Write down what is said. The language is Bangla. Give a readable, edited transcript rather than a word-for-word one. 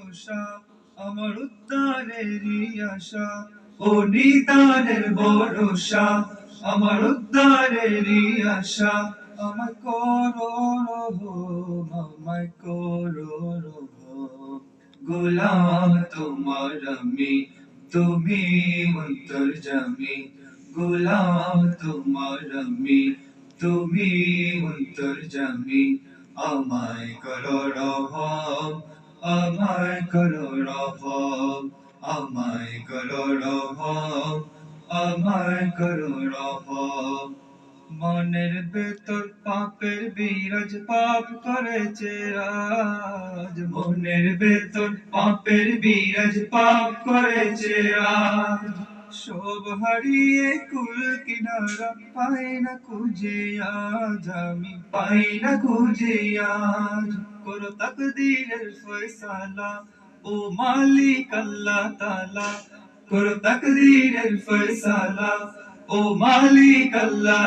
ভরসা, আমার উদ্ধারেরই আশা। ও নিদানের ভরসা, আমার উদ্ধারেরই আশা। আমায় করো রহম, আমায় করো রহম। গোলাম তোমার আমি, তুমি অন্তর্যামী। গোলাম তোমার আমি, তুমি অন্তর্যামী। আমায় করো রহম, আমায় করো রহম। আমায় করো রহম, আমায় করো রহম। মনের ভেতর পাপের বিরাজ, পাপ করেছে আজ। মনের ভেতর পাপের বিরাজ, পাপ করেছে আজ। সব হারিয়ে কুল কিনারা, পাই না খুঁজে আজ আমি, পাই না খুঁজে আজ। করো তাকদীরের ফয়সালা, ও মালিক আল্লাহ তাআলা। করো তাকদীরের ফয়সালা, ও মালিক আল্লাহ।